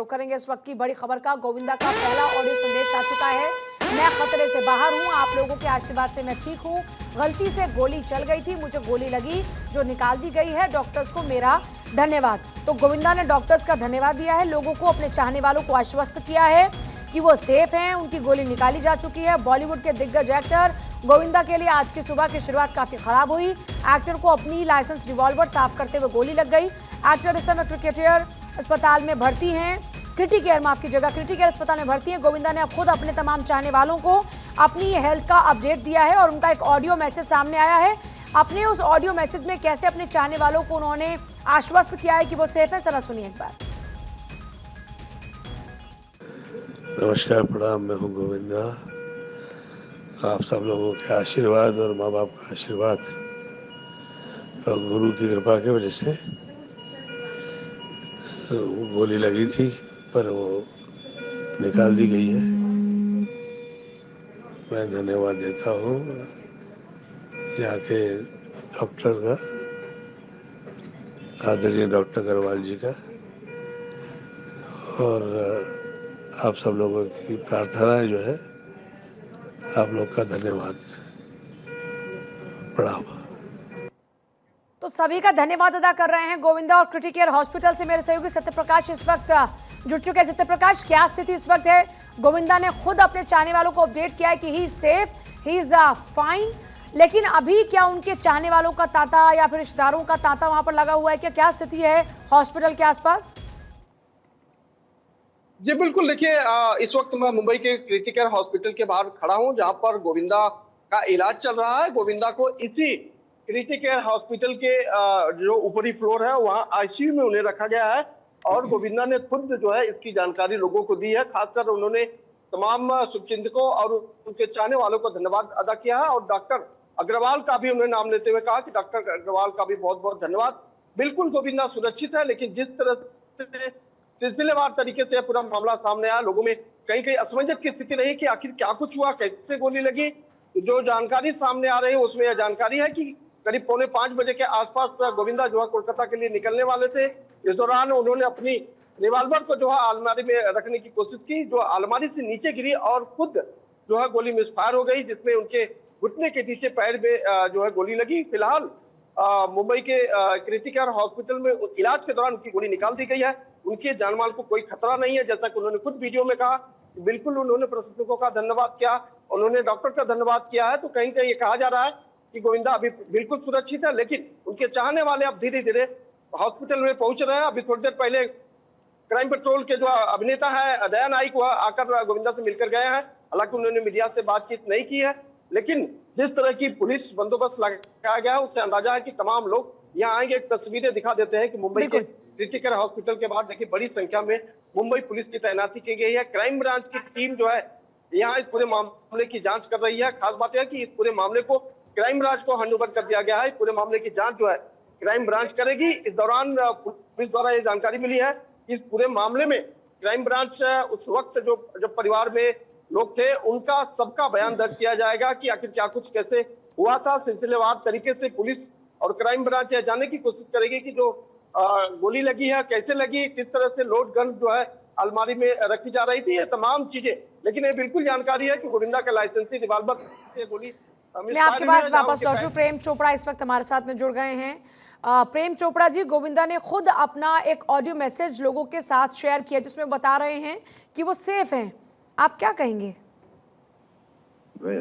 रुख करेंगे इस वक्त की बड़ी खबर का। गोविंदा का पहला ऑडियो संदेश आ चुका है। मैं खतरे से बाहर हूं, आप लोगों के आशीर्वाद से मैं ठीक हूं। गलती से गोली चल गई थी, मुझे गोली लगी जो निकाल दी गई है। डॉक्टर्स को मेरा धन्यवाद। तो गोविंदा ने डॉक्टर्स का धन्यवाद दिया है, लोगों को, अपने चाहने वालों को आश्वस्त किया है कि वो सेफ हैं, उनकी गोली निकाली जा चुकी है। बॉलीवुड के दिग्गज एक्टर गोविंदा के लिए आज की सुबह की शुरुआत काफी खराब हुई। एक्टर को अपनी लाइसेंस रिवॉल्वर साफ करते हुए गोली लग गई। एक्टर इस समय क्रिकेटर अस्पताल में भर्ती हैं, क्रिटिकेयर अस्पताल में भर्ती हैं। गोविंदा ने अब खुद अपने तमाम चाहने वालों को अपनी हेल्थ का अपडेट दिया है और उनका एक ऑडियो मैसेज सामने आया है। अपने उस ऑडियो मैसेज में कैसे अपने चाहने वालों को उन्होंने आश्वस्त किया है कि वो सेफ है, जरा सुनिए एक बार। नमस्कार, प्रणाम। मैं हूँ गोविंदा। आप सब लोगों के आशीर्वाद और माँ बाप का आशीर्वाद और गुरु की कृपा की वजह से गोली लगी थी, पर वो निकाल दी गई है। मैं धन्यवाद देता हूँ यहाँ के डॉक्टर का, आदरणीय डॉक्टर अग्रवाल जी का, और आप सब लोगों की प्रार्थनाएं जो है, आप लोग का धन्यवाद। प्रणाम। तो सभी का धन्यवाद अदा कर रहे हैं गोविंदा। और क्रिटिकेयर हॉस्पिटल से मेरे सहयोगी सत्यप्रकाश इस वक्त जुड़ चुके हैं। सत्यप्रकाश, क्या स्थिति इस वक्त है? गोविंदा ने खुद अपने चाहने वालों को अपडेट किया है कि he is safe, he is fine, लेकिन अभी क्या उनके चाहने वालों का तांता या फिर रिश्तेदारों का तांता वहां पर लगा हुआ है? क्या स्थिति है हॉस्पिटल के आसपास? जी बिल्कुल, देखिए इस वक्त मैं मुंबई के क्रिटिकेयर हॉस्पिटल के बाहर खड़ा हूं, जहां पर गोविंदा का इलाज चल रहा है। गोविंदा को इसी क्रिटिकेयर हॉस्पिटल के जो ऊपरी फ्लोर है, वहां आईसीयू में उन्हें रखा गया है। और गोविंदा ने खुद जो है इसकी जानकारी लोगों को दी है। खासकर उन्होंने तमाम शुभचिंतकों और उनके चाहने वालों को धन्यवाद अदा किया है। और डॉक्टर अग्रवाल का भी उन्होंने नाम लेते हुए कहा कि डॉक्टर अग्रवाल का भी बहुत बहुत धन्यवाद। बिल्कुल गोविंदा सुरक्षित है, लेकिन जिस तरह से सिलसिलेवार तरीके से पूरा मामला सामने आया, लोगों में कहीं कहीं असमंजस की स्थिति रही कि आखिर क्या कुछ हुआ, कैसे गोली लगी। जो जानकारी सामने आ रही है उसमें यह जानकारी है कि करीब 4:45 बजे के आसपास गोविंदा जो है कोलकाता के लिए निकलने वाले थे। इस दौरान उन्होंने अपनी रिवॉल्वर को जो है अलमारी में रखने की कोशिश की, जो अलमारी से नीचे गिरी और खुद जो है गोली मिसफायर हो गई, जिसमें उनके घुटने के नीचे पैर में जो है गोली लगी। फिलहाल मुंबई के क्रिटिकेयर हॉस्पिटल में इलाज के दौरान उनकी गोली निकाल दी गई है। उनके जानमाल को कोई खतरा नहीं है, जैसा कि उन्होंने खुद वीडियो में कहा। बिल्कुल उन्होंने प्रशंसकों का धन्यवाद किया, उन्होंने डॉक्टर का धन्यवाद किया है। तो कहीं कहीं ये कहा जा रहा है कि गोविंदा अभी बिल्कुल सुरक्षित है, लेकिन उनके चाहने वाले अब धीरे धीरे हॉस्पिटल में पहुंच रहे हैं। अभी थोड़ी देर पहले क्राइम पेट्रोल के जो अभिनेता है दया नाइक, वह आकर गोविंदा से मिलकर गए हैं। हालांकि उन्होंने मीडिया से बातचीत नहीं की है, लेकिन जिस तरह की पुलिस बंदोबस्त लगाया गया है उससे अंदाजा है कि तमाम लोग यहाँ आएंगे। एक तस्वीरें दिखा देते हैं कि मुंबई के क्रिटिकेयर हॉस्पिटल के बाहर देखिए बड़ी संख्या में मुंबई पुलिस की तैनाती की गई है। क्राइम ब्रांच की टीम जो है यहाँ इस पूरे मामले की जांच कर रही है। खास बात यह है कि इस पूरे मामले को क्राइम ब्रांच को हैंड ओवर कर दिया गया है। पूरे मामले की जांच जो है क्राइम ब्रांच करेगी। इस दौरान पुलिस द्वारा ये जानकारी मिली है कि इस पूरे मामले में क्राइम ब्रांच उस वक्त जो परिवार में लोग थे उनका सबका बयान दर्ज किया जाएगा कि आखिर क्या कुछ कैसे हुआ था। सिलसिलेवार तरीके से पुलिस और क्राइम ब्रांच यह जानने की कोशिश करेगी कि जो गोली लगी है कैसे लगी, किस तरह से लोड गन जो है अलमारी में रखी जा रही थी, ये तमाम चीजें। लेकिन ये बिल्कुल जानकारी है कि गोविंदा का लाइसेंसी रिवॉल्वर से गोली मैं आपके पास वापस लौटूं। प्रेम चोपड़ा इस वक्त हमारे साथ में जुड़ गए हैं। प्रेम चोपड़ा जी, गोविंदा ने खुद अपना एक ऑडियो मैसेज लोगों के साथ शेयर किया जिसमें बता रहे हैं कि वो सेफ हैं, आप क्या कहेंगे?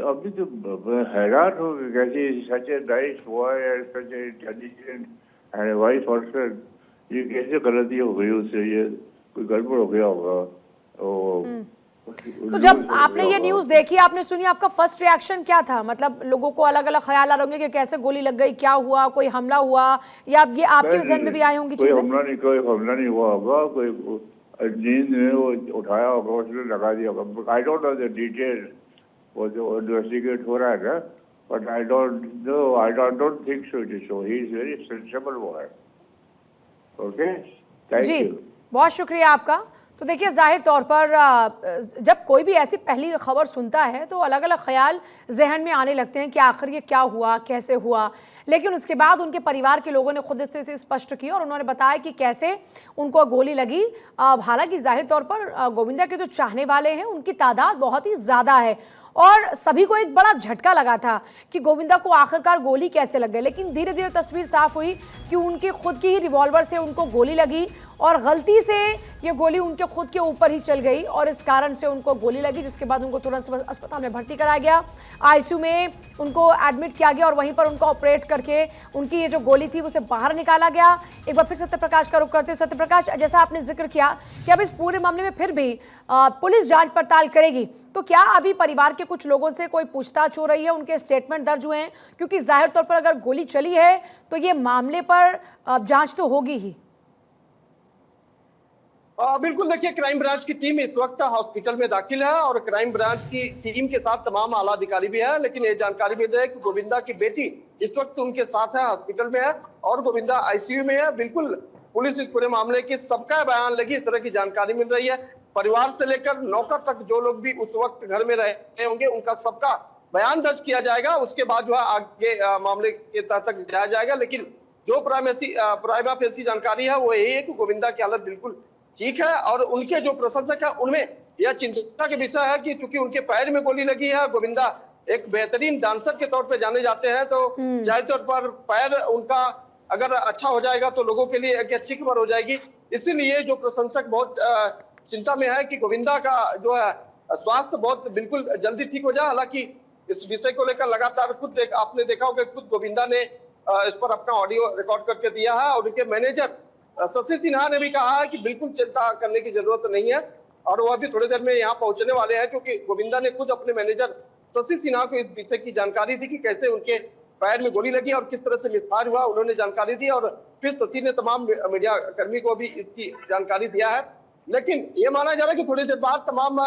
अभी तो हैरान हो गए कैसे such a nice boy and such a intelligent and wise also, ये कैसे गलती हो गई उससे, ये कोई गड़बड़ हो गया होगा। तो जब आपने ये न्यूज़ देखी, आपने सुनी, आपका फर्स्ट रिएक्शन क्या था? मतलब लोगों को अलग अलग ख्याल आ रहे होंगे कि कैसे गोली लग गई, क्या हुआ, कोई हमला हुआ, या ये आपके जहन में भी आई होंगी चीजें? कोई हमला नहीं हुआ होगा, कोई नींद में वो उठाया होगा, उसने लगा दिया होगा। I don't know the detail, वो जो इन्वेस्टिगेट हो रहा है ना, but I don't think so. It is so, he is very sensible boy. Okay, thank you. बहुत शुक्रिया आपका। तो देखिए, जाहिर तौर पर जब कोई भी ऐसी पहली खबर सुनता है तो अलग अलग ख्याल जहन में आने लगते हैं कि आखिर ये क्या हुआ, कैसे हुआ। लेकिन उसके बाद उनके परिवार के लोगों ने खुद इससे स्पष्ट किया और उन्होंने बताया कि कैसे उनको गोली लगी। हालांकि जाहिर तौर पर गोविंदा के जो चाहने वाले हैं उनकी तादाद बहुत ही ज़्यादा है और सभी को एक बड़ा झटका लगा था कि गोविंदा को आखिरकार गोली कैसे लग गई। लेकिन धीरे धीरे तस्वीर साफ हुई कि उनके खुद की ही रिवॉल्वर से उनको गोली लगी और गलती से ये गोली उनके खुद के ऊपर ही चल गई और इस कारण से उनको गोली लगी, जिसके बाद उनको तुरंत अस्पताल में भर्ती कराया गया। आईसीयू में उनको एडमिट किया गया और वहीं पर उनको ऑपरेट करके उनकी ये जो गोली थी उसे बाहर निकाला गया। एक बार फिर सत्यप्रकाश का रुख करते हैं। सत्यप्रकाश, जैसा आपने जिक्र किया कि अब इस पूरे मामले में फिर भी पुलिस जांच पड़ताल करेगी, तो क्या अभी परिवार के कुछ लोगों से कोई पूछताछ हो रही है, उनके स्टेटमेंट दर्ज हुए हैं? क्योंकि जाहिर तौर पर अगर गोली चली है तो ये मामले पर जांच तो होगी ही। बिल्कुल, देखिए, क्राइम ब्रांच की टीम इस वक्त हॉस्पिटल में दाखिल है और क्राइम ब्रांच की टीम के साथ तमाम आला अधिकारी भी है। लेकिन ये जानकारी मिल रही है कि गोविंदा की बेटी इस वक्त उनके साथ है, हॉस्पिटल में है और गोविंदा आईसीयू में है। बिल्कुल, पुलिस इस पूरे मामले की सबका बयान लगी, इस तरह की जानकारी मिल रही है। परिवार से लेकर नौकर तक जो लोग भी उस वक्त घर में रहे होंगे उनका सबका बयान दर्ज किया जाएगा। उसके बाद जो है आगे मामले के तह तक जाया जाएगा। लेकिन जो प्राइमा फेसी जानकारी है वो यही है कि गोविंदा की हालत बिल्कुल ठीक है और उनके जो प्रशंसक है उनमें यह चिंता के विषय है कि चूंकि उनके पैर में गोली लगी है, गोविंदा एक बेहतरीन डांसर के तौर पे जाने जाते हैं, तो जाहिर तौर पर पैर उनका अगर अच्छा हो जाएगा तो लोगों के लिए एक अच्छी खबर हो जाएगी। इसीलिए जो प्रशंसक बहुत चिंता में है कि गोविंदा का जो है स्वास्थ्य बहुत बिल्कुल जल्दी ठीक हो जाए। हालांकि इस विषय को लेकर लगातार खुद आपने देखा होगा, खुद गोविंदा ने इस पर अपना ऑडियो रिकॉर्ड करके दिया है और उनके मैनेजर शशि सिन्हा ने भी कहा है कि बिल्कुल चिंता करने की जरूरत नहीं है और वो अभी थोड़ी देर में यहाँ पहुंचने वाले हैं, क्योंकि गोविंदा ने खुद अपने मैनेजर शशि सिन्हा को इस विषय की जानकारी दी कि कैसे उनके पैर में गोली लगी और किस तरह से विस्फोट हुआ, उन्होंने जानकारी दी और फिर शशि ने तमाम मीडिया कर्मी को भी इसकी जानकारी दिया है। लेकिन ये माना जा रहा है कि थोड़ी देर बाद तमाम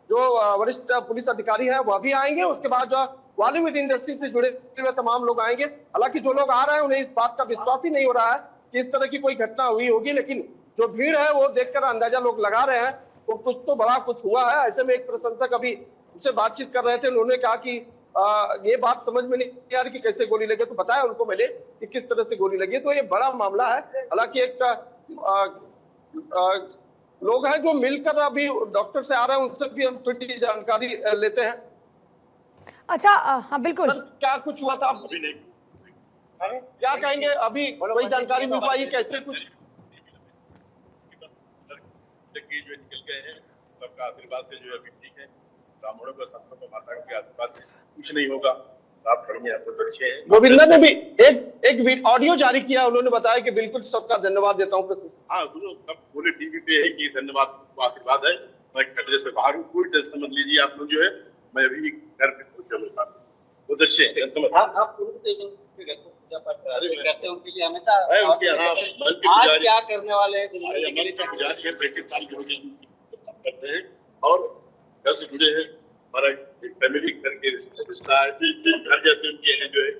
जो वरिष्ठ पुलिस अधिकारी है वह भी आएंगे। उसके बाद जो बॉलीवुड इंडस्ट्री से जुड़े हुए तमाम लोग आएंगे। हालांकि जो लोग आ रहे हैं उन्हें इस बात का विश्वास ही नहीं हो रहा है कि इस तरह की कोई घटना हुई होगी, लेकिन जो भीड़ है वो देखकर अंदाजा लोग लगा रहे हैं वो कुछ तो बड़ा कुछ हुआ है। ऐसे में एक प्रशंसक अभी उनसे बातचीत कर रहे थे, उन्होंने कहा कि ये बात समझ में नहीं आ रही कि कैसे गोली लगी, तो बताया उनको मैंने कि किस तरह से गोली लगी। तो ये बड़ा मामला है। हालांकि एक लोग हैं जो मिलकर अभी डॉक्टर से आ रहे हैं, उनसे भी हम थोड़ी जानकारी लेते हैं। अच्छा, हाँ बिल्कुल। क्या कुछ हुआ था अभी नहीं, क्या कहेंगे? अभी कोई जानकारी मिल पाई कैसे कुछ? जो निकल गए हैं सबका आशीर्वाद से जो अभी ठीक है, ब्राह्मणों को संतों को माता के आशीर्वाद से कुछ नहीं होगा। आप बढ़िया बहुत अच्छे हैं। गोविंदा ने भी एक ऑडियो जारी किया, उन्होंने बताया कि बिल्कुल सबका धन्यवाद देता हूँ। हाँ, सब बोले टीवी पे है कि धन्यवाद, आशीर्वाद है, मैं खतरे से बाहर हूँ, कोई टेंशन मत लीजिए आप लोग। जो है मैं अभी घर पे पहुंचा, बहुत अच्छे हैं। उनके लिए हमेशा आज क्या करने वाले हैं करते हैं और घर से जुड़े हैं। हमारा फैमिली घर के रिश्ता है, घर जैसे उनके हैं, जो है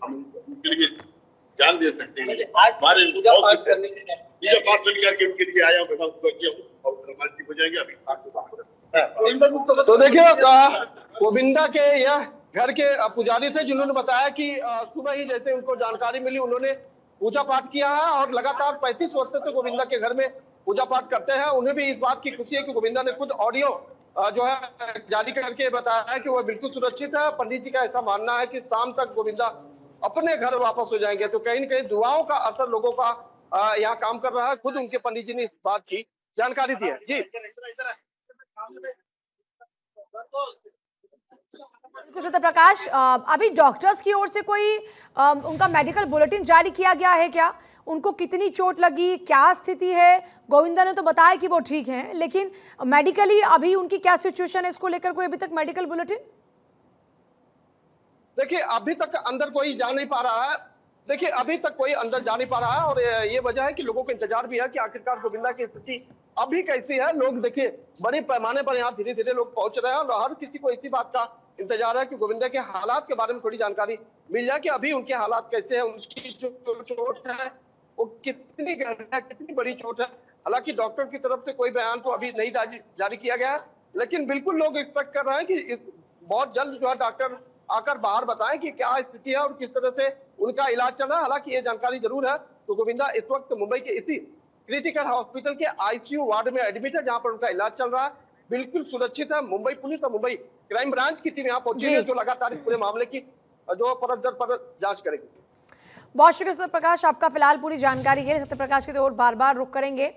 हम उनके लिए जान दे सकते हैं। हमारे पूजा पाठ करके उनके लिए आया हूँ और हो जाएंगे। अभी तो देखिए, गोविंदा के यह घर के पुजारी थे जिन्होंने बताया कि सुबह ही जैसे उनको जानकारी मिली उन्होंने पूजा पाठ किया है और लगातार 35 वर्ष से गोविंदा के घर में पूजा पाठ करते हैं। उन्हें भी इस बात की खुशी है कि गोविंदा ने खुद ऑडियो जो है जारी करके बताया है कि वह बिल्कुल सुरक्षित है। पंडित जी का ऐसा मानना है कि शाम तक गोविंदा अपने घर वापस हो जाएंगे। तो कहीं न कहीं दुआओं का असर लोगों का यहाँ काम कर रहा है। खुद उनके पंडित जी ने इस बात की जानकारी दी है। जी सत्यप्रकाश, अभी डॉक्टर्स की ओर से कोई उनका मेडिकल बुलेटिन जारी किया गया है क्या? उनको कितनी चोट लगी, क्या स्थिति है? गोविंदा ने तो बताया कि वो ठीक हैं, लेकिन मेडिकली अभी उनकी क्या सिचुएशन है, इसको लेकर कोई अभी तक मेडिकल बुलेटिन? देखिए, अभी तक अंदर कोई जा नहीं पा रहा है। देखिए, अभी तक कोई अंदर जा नहीं पा रहा है और ये वजह है कि लोगों को इंतजार भी है कि आखिरकार गोविंदा की स्थिति अभी कैसी है। लोग देखिए बड़े पैमाने पर यहाँ धीरे धीरे लोग पहुंच रहे हैं और हर किसी को इसी बात का इंतजार है कि गोविंदा के हालात के बारे में थोड़ी जानकारी मिल जाए कि अभी उनके हालात कैसे हैं, उनकी जो चोट है वो कितनी गहरी है, कितनी बड़ी चोट है। हालांकि डॉक्टर की तरफ से कोई बयान तो अभी नहीं जारी किया गया है, लेकिन बिल्कुल लोग एक्सपेक्ट कर रहे हैं कि बहुत जल्द जो है डॉक्टर आकर बाहर बताएं कि क्या स्थिति है और किस तरह से उनका इलाज चल रहा है। हालांकि ये जानकारी जरूर है तो गोविंदा इस वक्त मुंबई के इसी क्रिटिकल हॉस्पिटल के आईसीयू वार्ड में एडमिट है, जहां पर उनका इलाज चल रहा है, बिल्कुल सुरक्षित है। मुंबई पुलिस और मुंबई क्राइम ब्रांच की टीम यहाँ पहुंची है, जो लगातार इस पूरे मामले की जो परत दर परत जांच करेगी। बहुत शुक्रिया सत्यप्रकाश आपका फिलहाल पूरी जानकारी के लिए। सत्यप्रकाश की तो और बार बार रुक करेंगे।